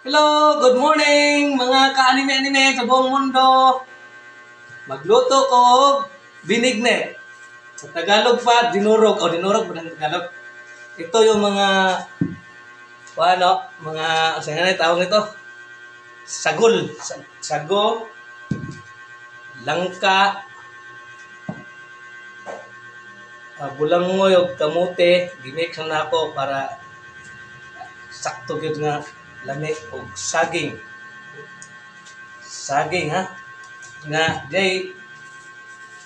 Hello, good morning mga ka-anime-anime sa buong mundo. Magluto ko og binignet. Sa Tagalog pa, dinurog. O, dinurog ba ng Tagalog? Ito yung mga, saan nga tawag nito? Sagol. Sago, langka, bulangoy o kamote. Gimix na ako para sakto gyud nga lami og saging. Saging ha. Nga jay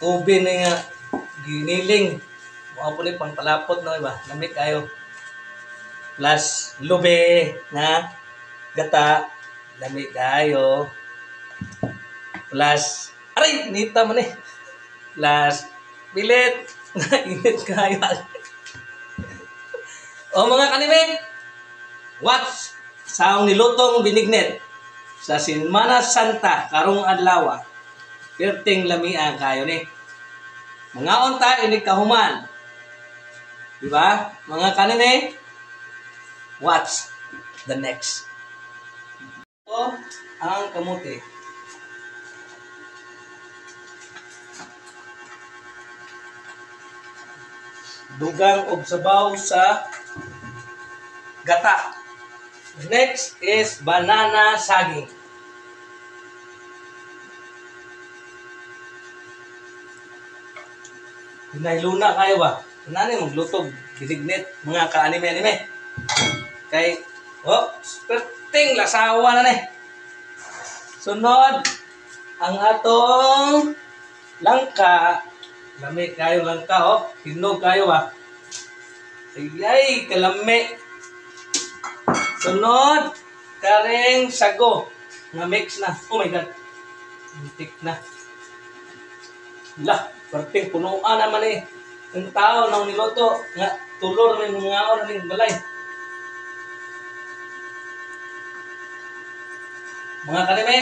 ubi na nga giniling. Mao po ni pangpalapot na ba? Lami kayo. Plus lube nga gata, lami kayo. Plus aray nita man eh. Plus bilet nga init kayo. O mga kanime, watch sa akong nilutong binignet sa Semana Santa karong adlaw. Perting lamia kayo ni. Mga unta inig kahuman. Diba? Mga kanine, watch the next. Ito ang kamote. Dugang og sabaw sa gata. Next is banana saging. Pinailuna kayo ba? Nani magluto binignet mga ka-anime-anime. Kay perting lasawa na ni. Sunod ang atong langka. Lami kayo langka Hinog kayo ba? Ay, kalami. Sunod, karing sago. Nga mix na. Oh my God. Muntik na. Lah, perting punuan naman eh. Ang tao nang niloto. Nga, tulor may mga na ning balay. Mga kanime,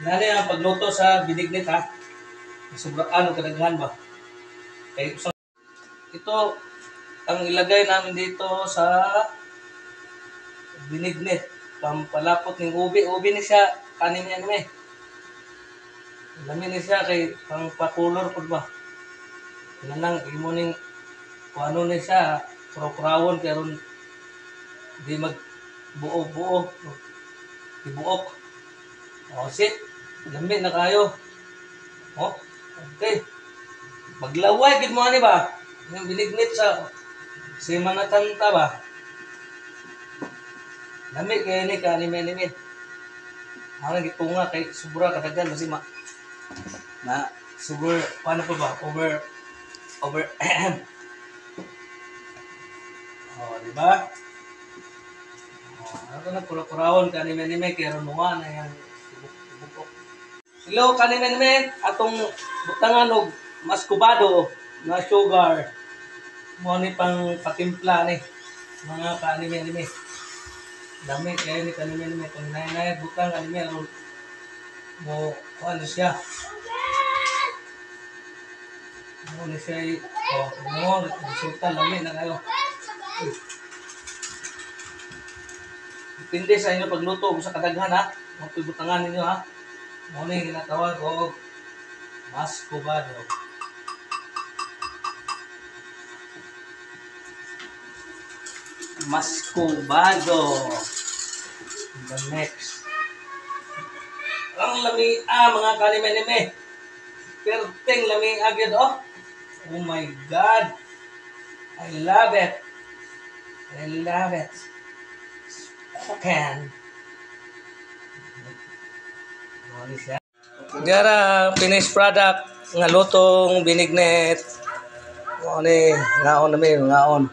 nani ang pagluto sa binignit ha. Sobraan o kadaghan ba? Kaya ito, ang ilagay namin dito sa binignet, pampalapot ng ubi. Ubi ni siya, anime-anime. Lami ni siya kay pangpakulor po ba? Nanang imoning kung ano ni siya, krokrawon karon di magbuo-buo. Ibuok. Sit. Lami na kayo. Okay. Maglaway, gid mo ani ba? Yung binignit sa Semana Santa ba? Lami kaya ni ka-anime-anime. Ano gitunga kay sobra kadaghan kasi super paano pa ba? Over di ba? Ano na kura-kurawon ka-anime-anime kaya runuha na yung ibukok. Hello ka-anime-anime, atong butangan og maskubado na sugar. Mo ni pang patimpla ni mga ka-anime-anime. Dami kaya ni kanime-anime kung nainay butang anime aron mo ano siya. Mo ni siya mo resulta lami na kayo. Depende sa inyo pagluto kung sa kadaghan ha. Kung butangan ninyo ha. Mo ni ginatawag og maskubado. Maskubado. The next. Ang lami mga kanime-anime. Perting lami agad Oh my God. I love it. I love it. Spoken. Gara finished product nga lutong binignet. Ano ni ngaon namin ngaon.